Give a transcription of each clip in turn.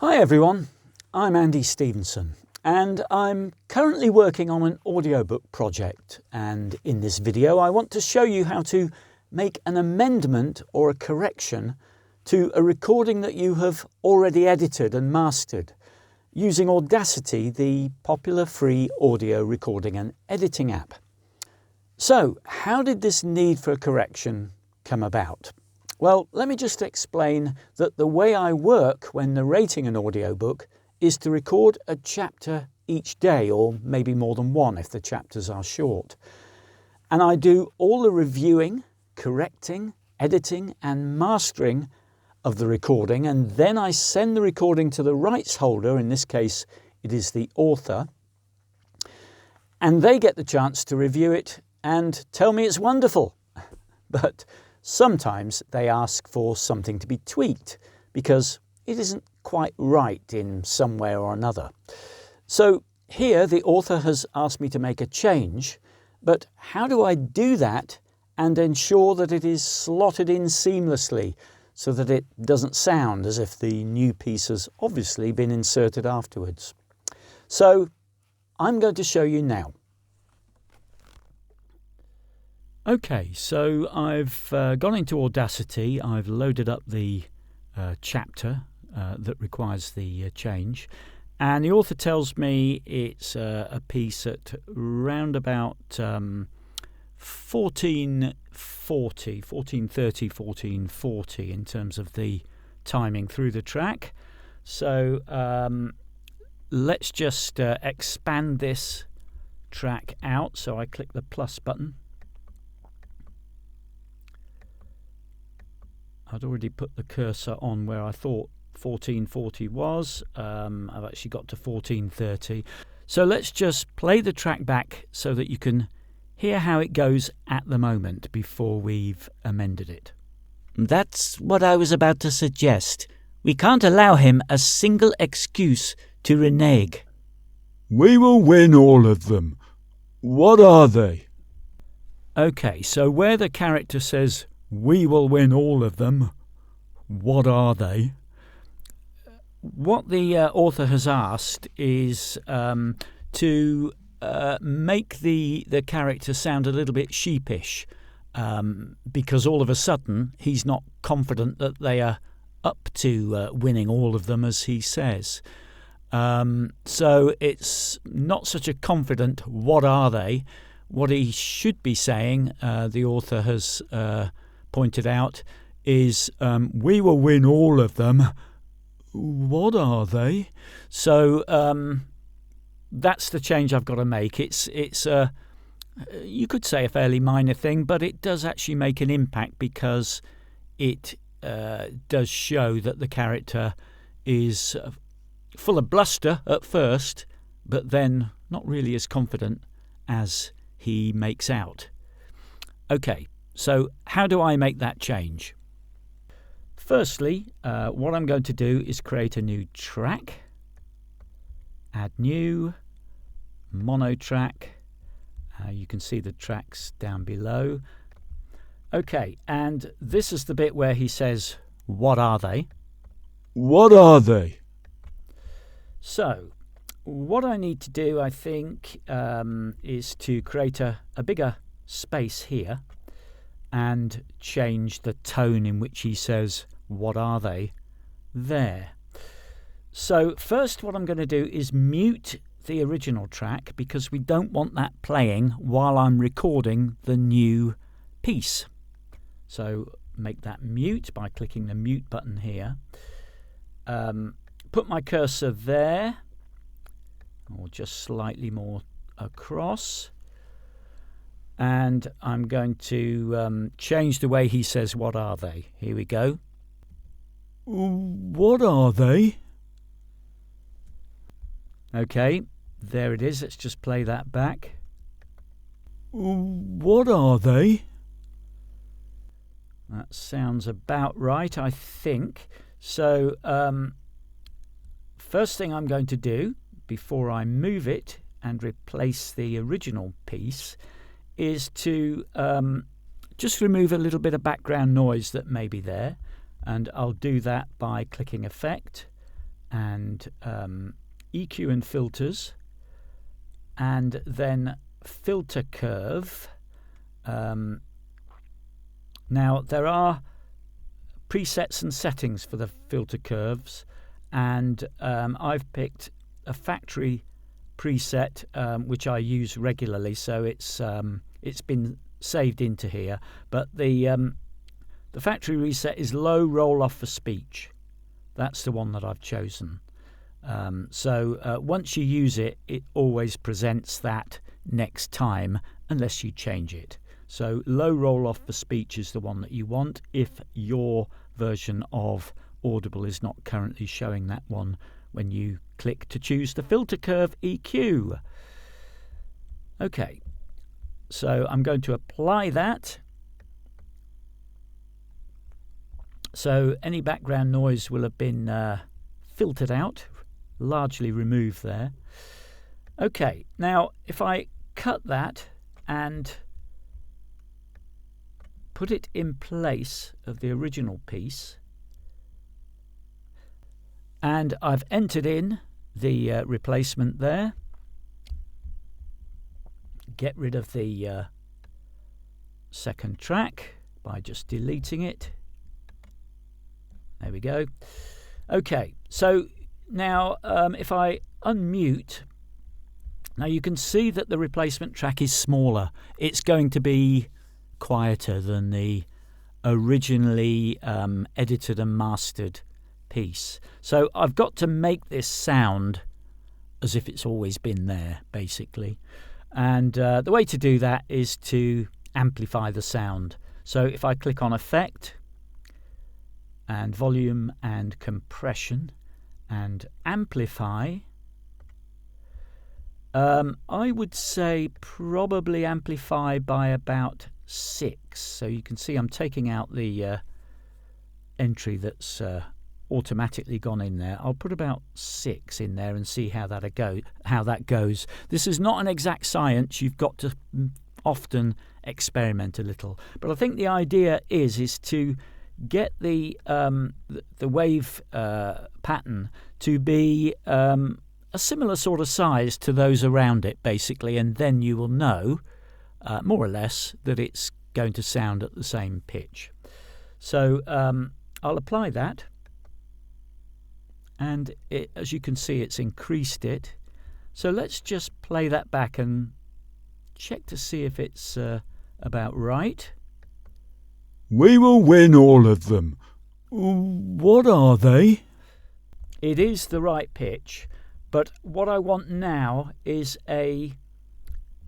Hi everyone, I'm Andy Stevenson and I'm currently working on an audiobook project, and in this video I want to show you how to make an amendment or a correction to a recording that you have already edited and mastered using Audacity, the popular free audio recording and editing app. So how did this need for a correction come about? Well, let me just explain that the way I work when narrating an audiobook is to record a chapter each day, or maybe more than one if the chapters are short. And I do all the reviewing, correcting, editing and mastering of the recording, and then I send the recording to the rights holder, in this case it is the author, and they get the chance to review it and tell me it's wonderful. But sometimes they ask for something to be tweaked because it isn't quite right in some way or another. So here the author has asked me to make a change, but how do I do that and ensure that it is slotted in seamlessly so that it doesn't sound as if the new piece has obviously been inserted afterwards? So I'm going to show you now. Okay, so I've gone into Audacity, I've loaded up the chapter that requires the change, and the author tells me it's a piece at round about 1440 in terms of the timing through the track. So let's just expand this track out. So I click the plus button. I'd already put the cursor on where I thought 1440 was. I've actually got to 1430. So let's just play the track back so that you can hear how it goes at the moment before we've amended it. That's what I was about to suggest. We can't allow him a single excuse to renege. We will win all of them. What are they? Okay, so where the character says, "We will win all of them," what are they? What the author has asked is to make the character sound a little bit sheepish, because all of a sudden he's not confident that they are up to winning all of them, as he says. So it's not such a confident "what are they?" What he should be saying, the author has pointed out, is "we will win all of them. What are they?" So that's the change I've got to make. It's you could say a fairly minor thing, but it does actually make an impact because it does show that the character is full of bluster at first, but then not really as confident as he makes out. Okay, so how do I make that change? Firstly, what I'm going to do is create a new track, add new, mono track. You can see the tracks down below. Okay, and this is the bit where he says, "What are they?" What are they? So what I need to do, I think, is to create a bigger space here and change the tone in which he says, "What are they?" there. So first what I'm going to do is mute the original track because we don't want that playing while I'm recording the new piece. So make that mute by clicking the mute button here. Put my cursor there, or just slightly more across, and I'm going to change the way he says "what are they." Here we go. What are they? Okay, there it is. Let's just play that back. What are they? That sounds about right, I think. So first thing I'm going to do before I move it and replace the original piece is to just remove a little bit of background noise that may be there, and I'll do that by clicking Effect and EQ and filters, and then filter curve. Now there are presets and settings for the filter curves, and I've picked a factory preset which I use regularly, so it's been saved into here. But the factory reset is low roll off for speech. That's the one that I've chosen. So once you use it, it always presents that next time unless you change it. So low roll off for speech is the one that you want if your version of Audible is not currently showing that one when you click to choose the filter curve EQ. Okay, so I'm going to apply that. So any background noise will have been filtered out, largely removed there. Okay, now if I cut that and put it in place of the original piece, and I've entered in the replacement there, get rid of the second track by just deleting it. There we go. Okay, so now if I unmute, now you can see that the replacement track is smaller. It's going to be quieter than the originally edited and mastered piece. So I've got to make this sound as if it's always been there, basically. And the way to do that is to amplify the sound. So if I click on Effect and Volume and Compression and Amplify, I would say probably amplify by about 6. So you can see I'm taking out the entry that's automatically gone in there. I'll put about 6 in there and see how that goes. This is not an exact science. You've got to often experiment a little. But I think the idea is to get the wave pattern to be a similar sort of size to those around it, basically, and then you will know more or less that it's going to sound at the same pitch. So I'll apply that, and as you can see, it's increased it. So let's just play that back and check to see if it's about right. We will win all of them. What are they? It is the right pitch, but what I want now is a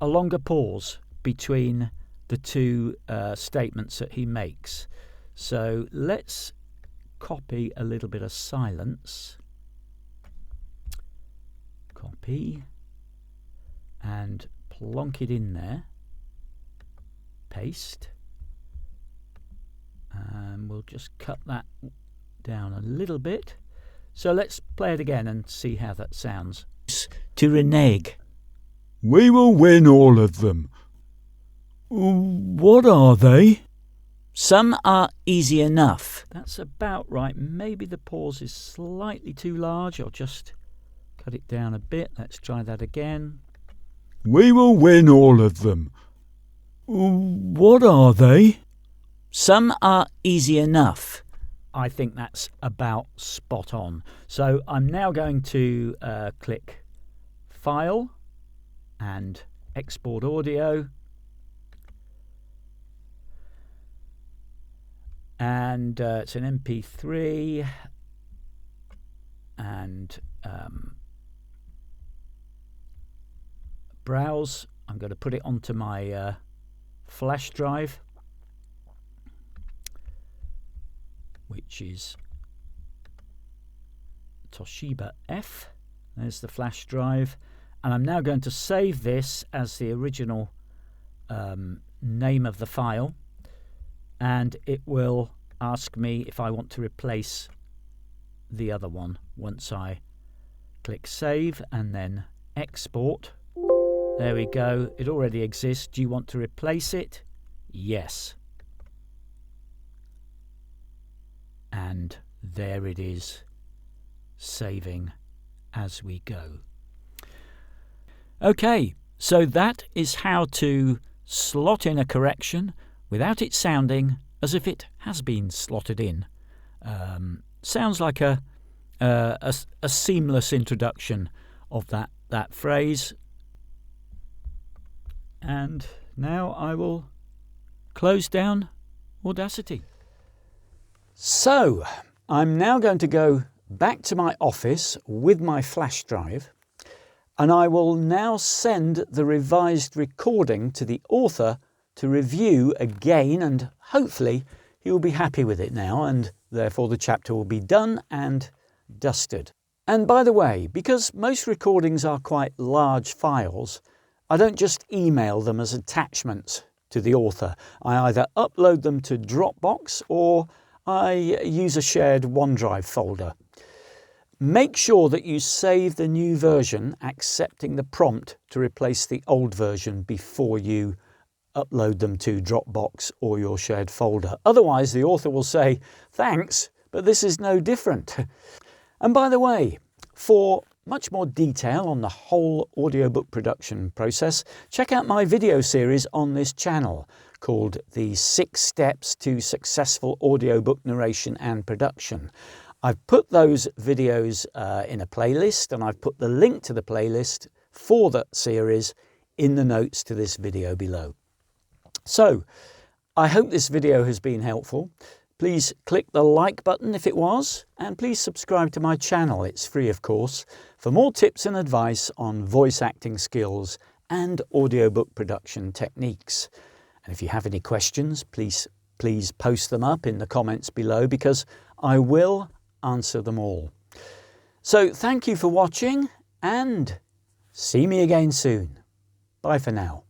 longer pause between the two statements that he makes. So let's copy a little bit of silence. Copy and plonk it in there. Paste. And we'll just cut that down a little bit. So let's play it again and see how that sounds. To renege. We will win all of them. What are they? Some are easy enough. That's about right. Maybe the pause is slightly too large. I'll just cut it down a bit. Let's try that again. We will win all of them. What are they? Some are easy enough. I think that's about spot on. So I'm now going to click File and Export Audio. And it's an MP3. And browse. I'm going to put it onto my flash drive, which is Toshiba F. There's the flash drive. And I'm now going to save this as the original name of the file. And it will ask me if I want to replace the other one once I click Save and then Export. There we go. It already exists. Do you want to replace it? Yes. And there it is. saving as we go. Okay, so that is how to slot in a correction without it sounding as if it has been slotted in. Sounds like a seamless introduction of that phrase. And now I will close down Audacity. So, I'm now going to go back to my office with my flash drive, and I will now send the revised recording to the author to review again, and hopefully he will be happy with it now, and therefore the chapter will be done and dusted. And by the way, because most recordings are quite large files, I don't just email them as attachments to the author. I either upload them to Dropbox or I use a shared OneDrive folder. Make sure that you save the new version accepting the prompt to replace the old version before you upload them to Dropbox or your shared folder. Otherwise, the author will say, "Thanks, but this is no different." And by the way, for much more detail on the whole audiobook production process, check out my video series on this channel called The 6 Steps to Successful Audiobook Narration and Production. I've put those videos in a playlist, and I've put the link to the playlist for that series in the notes to this video below. So, I hope this video has been helpful. Please click the like button if it was, and please subscribe to my channel, it's free of course, for more tips and advice on voice acting skills and audiobook production techniques. And if you have any questions, please post them up in the comments below, because I will answer them all. So thank you for watching, and see me again soon. Bye for now.